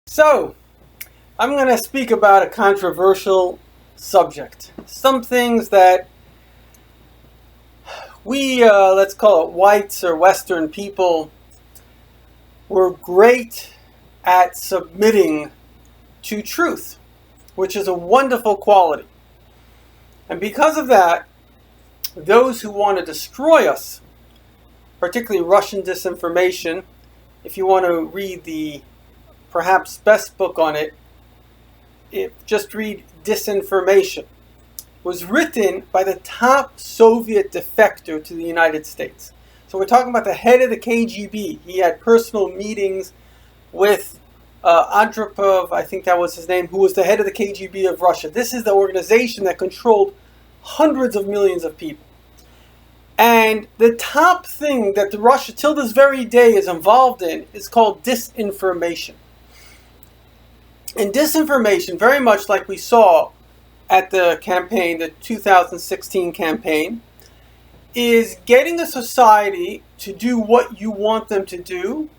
So, I'm going to speak about a controversial subject. Some things that let's call it whites or Western people, were great at submitting to truth, which is a wonderful quality. And because of that, those who want to destroy us, particularly Russian disinformation, if you want to read the perhaps best book on it, just read Disinformation. Was written by the top Soviet defector to the United States. So we're talking about the head of the KGB. He had personal meetings with Andropov, I think that was his name, who was the head of the KGB of Russia. This is the organization that controlled hundreds of millions of people. And the top thing that the Russia till this very day is involved in is called disinformation. And disinformation, very much like we saw at the campaign, the 2016 campaign, is getting a society to do what you want them to do,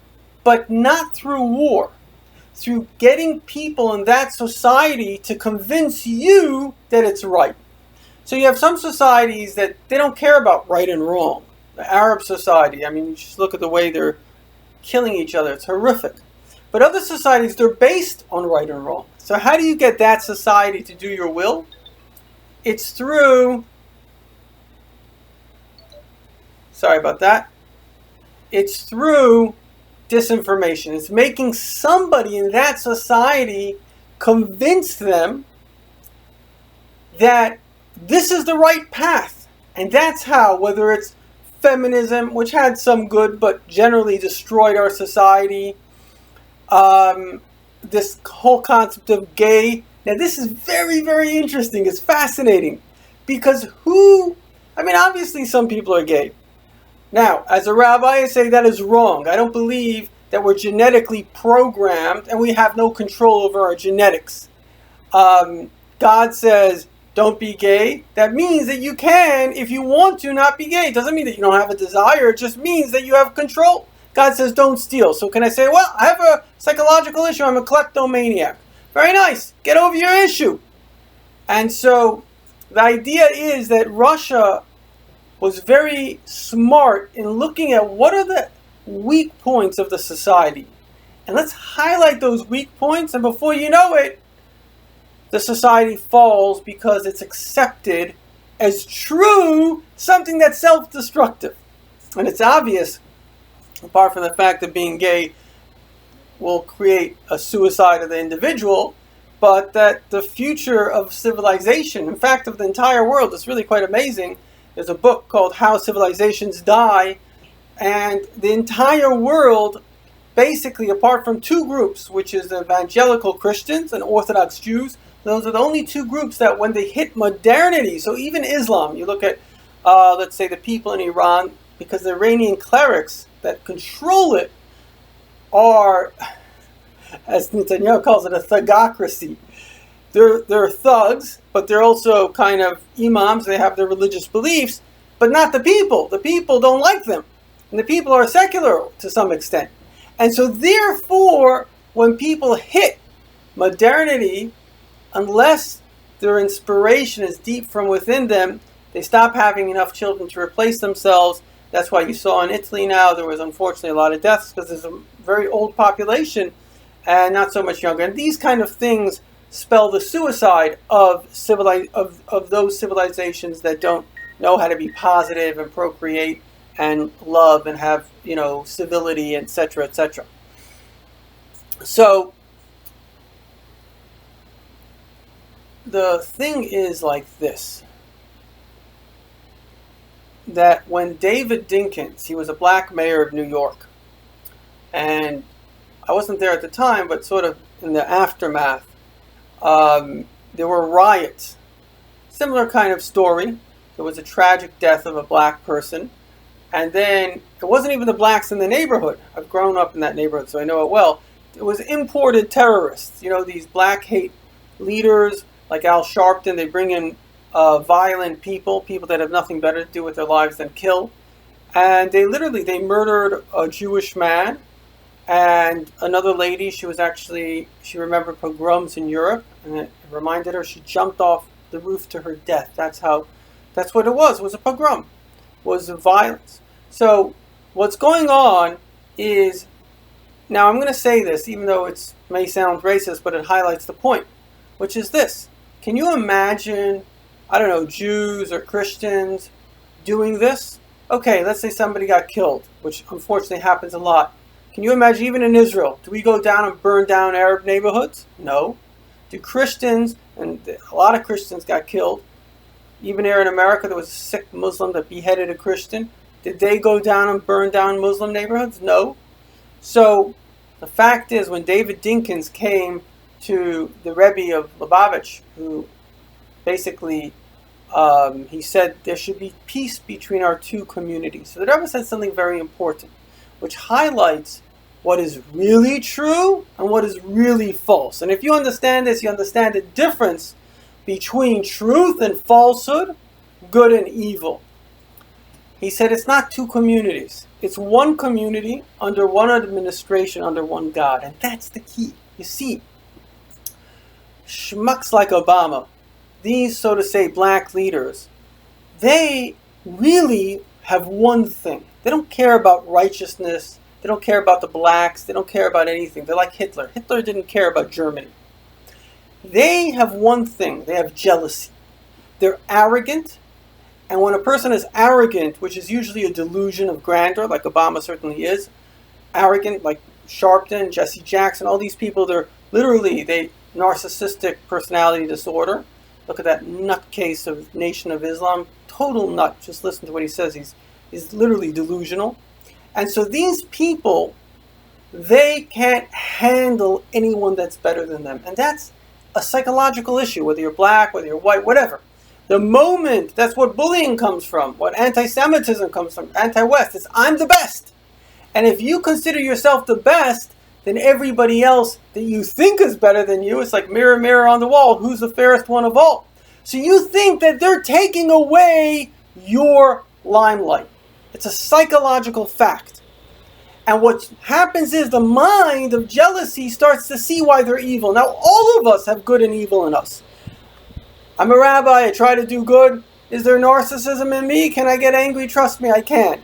but not through war. Through getting people in that society to convince you that it's right. So you have some societies that they don't care about right and wrong. The Arab society, I mean, you just look at the way they're killing each other. It's horrific. But other societies, they're based on right and wrong. So how do you get that society to do your will? It's through, sorry about that, it's through disinformation. It's making somebody in that society convince them that this is the right path. And that's how, whether it's feminism, which had some good but generally destroyed our society, this whole concept of gay. Now this is very, very interesting. It's fascinating because obviously some people are gay. Now, as a rabbi, I say that is wrong. I don't believe that we're genetically programmed and we have no control over our genetics. God says, don't be gay. That means that you can, if you want to, not be gay. It doesn't mean that you don't have a desire. It just means that you have control. God says don't steal. So can I say, well, I have a psychological issue. I'm a kleptomaniac. Very nice. Get over your issue. And so the idea is that Russia was very smart in looking at what are the weak points of the society. And let's highlight those weak points. And before you know it, the society falls because it's accepted as true, something that's self-destructive. And it's obvious, apart from the fact that being gay will create a suicide of the individual, but that the future of civilization, in fact of the entire world, is really quite amazing. There's a book called How Civilizations Die, and the entire world, basically apart from two groups, which is the evangelical Christians and Orthodox Jews, those are the only two groups that when they hit modernity, so even Islam, you look at, let's say, the people in Iran, because the Iranian clerics that control it are, as Netanyahu calls it, a thugocracy. They're thugs, but they're also kind of imams. They have their religious beliefs, but not the people. The people don't like them. And the people are secular to some extent. And so therefore, when people hit modernity, unless their inspiration is deep from within them, they stop having enough children to replace themselves. That's why you saw in Italy now there was unfortunately a lot of deaths because there's a very old population and not so much younger. And these kind of things spell the suicide of those civilizations that don't know how to be positive and procreate and love and have, civility, etc., etc. So the thing is like this, that when David Dinkins, he was a black mayor of New York, and I wasn't there at the time, but sort of in the aftermath, there were riots. Similar kind of story. There was a tragic death of a black person, and then it wasn't even the blacks in the neighborhood. I've grown up in that neighborhood, so I know it well. It was imported terrorists. These black hate leaders like Al Sharpton. They bring in violent people that have nothing better to do with their lives than kill. And they murdered a Jewish man And another lady, she remembered pogroms in Europe, and it reminded her she jumped off the roof to her death. That's what it was a pogrom, was a violence. So what's going on is, now I'm going to say this, even though it may sound racist, but it highlights the point, which is this. Can you imagine, I don't know, Jews or Christians doing this? Okay, let's say somebody got killed, which unfortunately happens a lot. Can you imagine, even in Israel, do we go down and burn down Arab neighborhoods? No. Do Christians, and a lot of Christians got killed, even here in America there was a sick Muslim that beheaded a Christian. Did they go down and burn down Muslim neighborhoods? No. So the fact is, when David Dinkins came to the Rebbe of Lubavitch, who basically he said there should be peace between our two communities. So the Rebbe said something very important, which highlights what is really true and what is really false. And if you understand this, you understand the difference between truth and falsehood, good and evil. He said it's not two communities. It's one community under one administration, under one God. And that's the key. You see, schmucks like Obama, these, so to say, black leaders, they really have one thing. They don't care about righteousness. They don't care about the blacks. They don't care about anything. They're like Hitler. Hitler didn't care about Germany. They have one thing. They have jealousy. They're arrogant. And when a person is arrogant, which is usually a delusion of grandeur, like Obama certainly is, arrogant, like Sharpton, Jesse Jackson, all these people, they're narcissistic personality disorder. Look at that nutcase of Nation of Islam. Total nut. Just listen to what he says. He's literally delusional. And so these people, they can't handle anyone that's better than them. And that's a psychological issue, whether you're black, whether you're white, whatever. The moment, that's what bullying comes from, what anti-Semitism comes from, anti-West. It's, I'm the best. And if you consider yourself the best, then everybody else that you think is better than you, it's like mirror, mirror on the wall, who's the fairest one of all? So you think that they're taking away your limelight. It's a psychological fact. And what happens is the mind of jealousy starts to see why they're evil. Now, all of us have good and evil in us. I'm a rabbi, I try to do good. Is there narcissism in me? Can I get angry? Trust me, I can.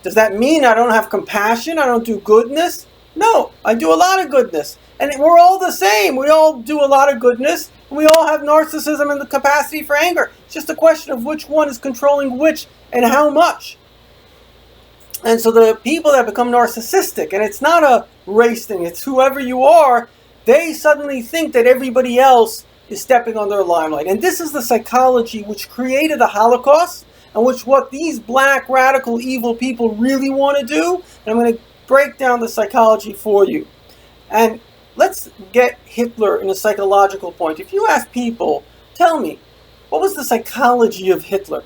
Does that mean I don't have compassion? I don't do goodness? No, I do a lot of goodness. And we're all the same. We all do a lot of goodness. We all have narcissism and the capacity for anger. It's just a question of which one is controlling which and how much. And so the people that become narcissistic, and it's not a race thing, it's whoever you are, they suddenly think that everybody else is stepping on their limelight. And this is the psychology which created the Holocaust, and which what these black, radical, evil people really want to do. And I'm going to break down the psychology for you. And let's get Hitler in a psychological point. If you ask people, tell me, what was the psychology of Hitler?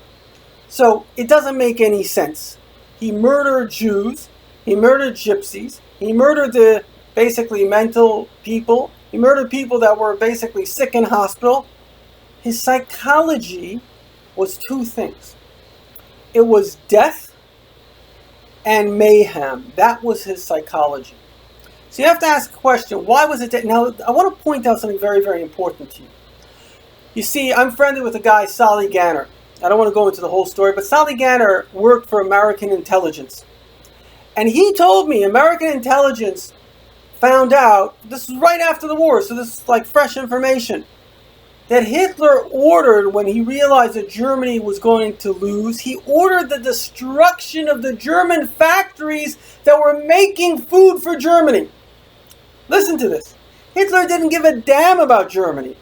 So it doesn't make any sense. He murdered Jews, he murdered gypsies, he murdered the basically mental people, he murdered people that were basically sick in hospital. His psychology was two things. It was death and mayhem. That was his psychology. So you have to ask a question, why was it death? Now, I want to point out something very, very important to you. You see, I'm friendly with a guy, Sally Ganner. I don't want to go into the whole story, but Sally Ganner worked for American intelligence. And he told me American intelligence found out, this is right after the war, so this is like fresh information, that Hitler ordered, when he realized that Germany was going to lose, he ordered the destruction of the German factories that were making food for Germany. Listen to this. Hitler didn't give a damn about Germany.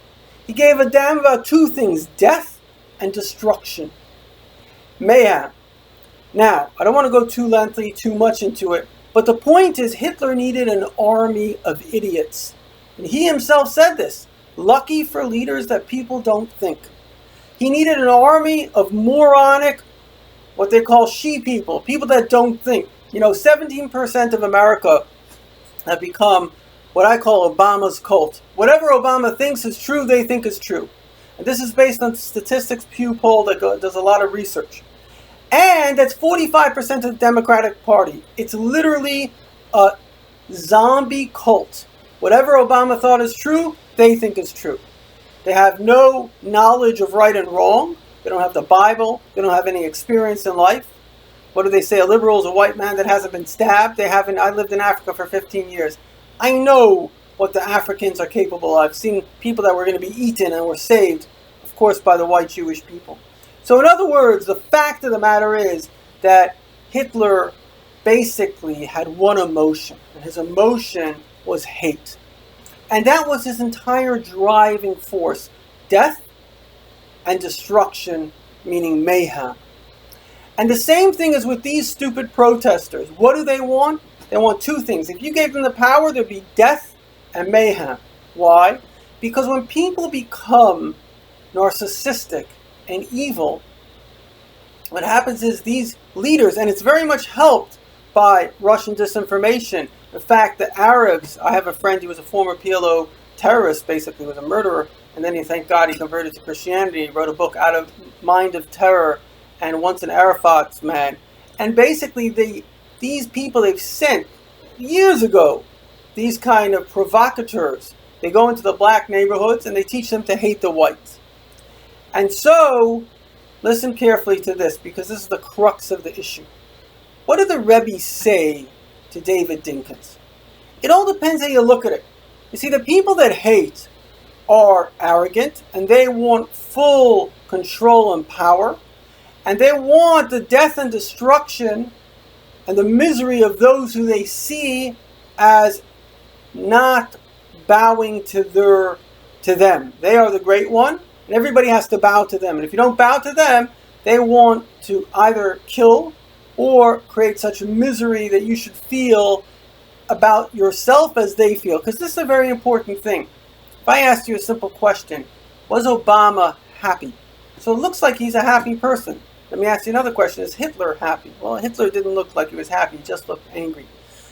He gave a damn about two things, death and destruction. Mayhem. Now, I don't want to go too much into it, but the point is Hitler needed an army of idiots. And he himself said this. Lucky for leaders that people don't think. He needed an army of moronic, what they call she people, people that don't think. 17% of America have become what I call Obama's cult. Whatever Obama thinks is true, they think is true. And this is based on statistics, Pew poll that does a lot of research. And that's 45% of the Democratic Party. It's literally a zombie cult. Whatever Obama thought is true, they think is true. They have no knowledge of right and wrong. They don't have the Bible. They don't have any experience in life. What do they say? A liberal is a white man that hasn't been stabbed. They haven't. I lived in Africa for 15 years. I know what the Africans are capable of. I've seen people that were going to be eaten and were saved, of course, by the white Jewish people. So in other words, the fact of the matter is that Hitler basically had one emotion, and his emotion was hate. And that was his entire driving force. Death and destruction, meaning mayhem. And the same thing is with these stupid protesters. What do they want? They want two things. If you gave them the power, there'd be death and mayhem. Why? Because when people become narcissistic and evil, what happens is these leaders, and it's very much helped by Russian disinformation. In fact, the Arabs, I have a friend, he was a former PLO terrorist, basically, was a murderer, and then thank God, he converted to Christianity. He wrote a book, Out of Mind of Terror, and Once an Arafat's Man. And basically, these people they've sent years ago, these kind of provocateurs, they go into the black neighborhoods and they teach them to hate the whites. And so, listen carefully to this, because this is the crux of the issue. What did the Rebbe say to David Dinkins? It all depends how you look at it. You see, the people that hate are arrogant, and they want full control and power, and they want the death and destruction and the misery of those who they see as not bowing to them. They are the great one, and everybody has to bow to them. And if you don't bow to them, they want to either kill or create such misery that you should feel about yourself as they feel. Because this is a very important thing. If I asked you a simple question, was Obama happy? So it looks like he's a happy person. Let me ask you another question. Is Hitler happy? Well, Hitler didn't look like he was happy. He just looked angry.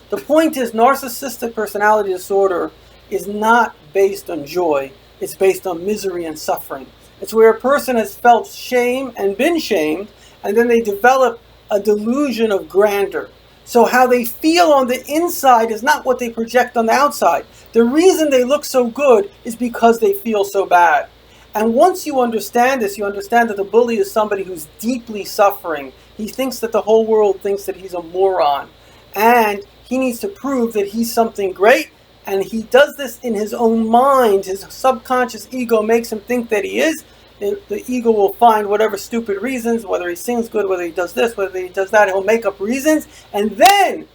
The point is, narcissistic personality disorder is not based on joy. It's based on misery and suffering. It's where a person has felt shame and been shamed, and then they develop a delusion of grandeur. So how they feel on the inside is not what they project on the outside. The reason they look so good is because they feel so bad. And once you understand this, you understand that the bully is somebody who's deeply suffering. He thinks that the whole world thinks that he's a moron. And he needs to prove that he's something great. And he does this in his own mind. His subconscious ego makes him think that he is. The ego will find whatever stupid reasons, whether he sings good, whether he does this, whether he does that. He'll make up reasons. And then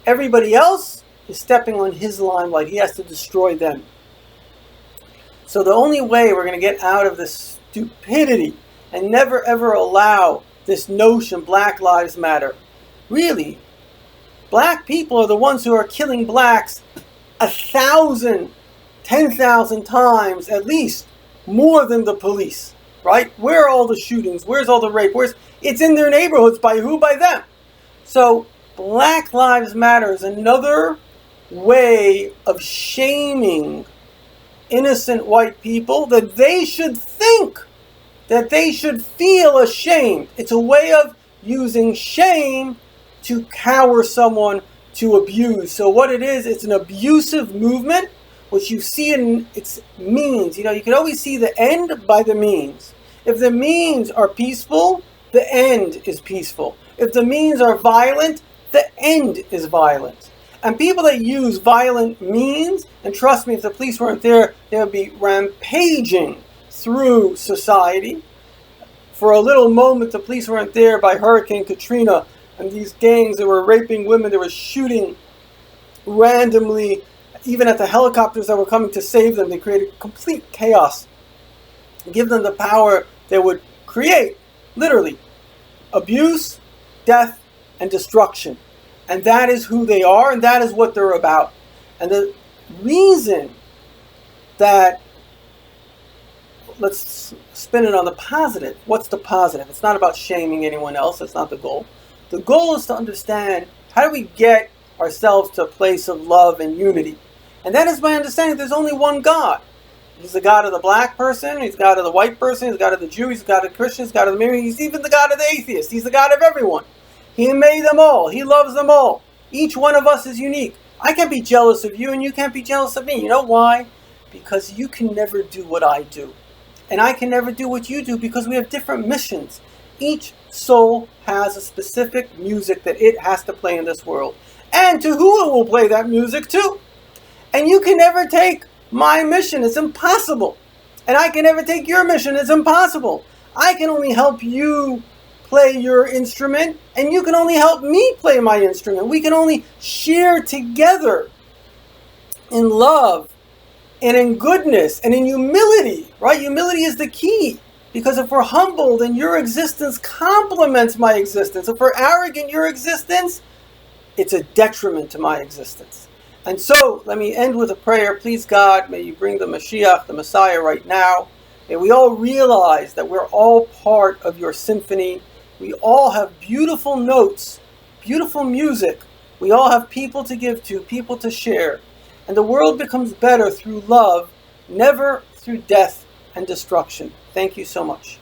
everybody else is stepping on his limelight. He has to destroy them. So the only way we're going to get out of this stupidity and never ever allow this notion, Black Lives Matter. Really, black people are the ones who are killing blacks 1,000, 10,000 times at least more than the police, right? Where are all the shootings? Where's all the rape? It's in their neighborhoods. By who? By them. So Black Lives Matter is another way of shaming innocent white people, that they should think, that they should feel ashamed. It's a way of using shame to cower someone to abuse. So what it is, it's an abusive movement, which you see in its means. You can always see the end by the means. If the means are peaceful, the end is peaceful. If the means are violent, the end is violent. And people that use violent means, and trust me, if the police weren't there, they would be rampaging through society. For a little moment, the police weren't there by Hurricane Katrina, and these gangs that were raping women, they were shooting randomly, even at the helicopters that were coming to save them. They created complete chaos. Give them the power, they would create, literally, abuse, death, and destruction. And that is who they are, and that is what they're about. And the reason that, let's spin it on the positive. What's the positive? It's not about shaming anyone else. That's not the goal. The goal is to understand, how do we get ourselves to a place of love and unity? And that is by understanding there's only one God. He's the God of the black person, he's the God of the white person, he's the God of the Jew, he's the God of the Christian, he's the God of the Muslim, he's even the God of the atheist. He's the God of everyone. He made them all. He loves them all. Each one of us is unique. I can't be jealous of you and you can't be jealous of me. You know why? Because you can never do what I do. And I can never do what you do because we have different missions. Each soul has a specific music that it has to play in this world. And to who it will play that music to. And you can never take my mission. It's impossible. And I can never take your mission. It's impossible. I can only help you play your instrument, and you can only help me play my instrument. We can only share together in love and in goodness and in humility, right? Humility is the key, because if we're humble, then your existence complements my existence. If we're arrogant, your existence, it's a detriment to my existence. And so, let me end with a prayer. Please, God, may you bring the Mashiach, the Messiah, right now. May we all realize that we're all part of your symphony. We all have beautiful notes, beautiful music. We all have people to give to, people to share. And the world becomes better through love, never through death and destruction. Thank you so much.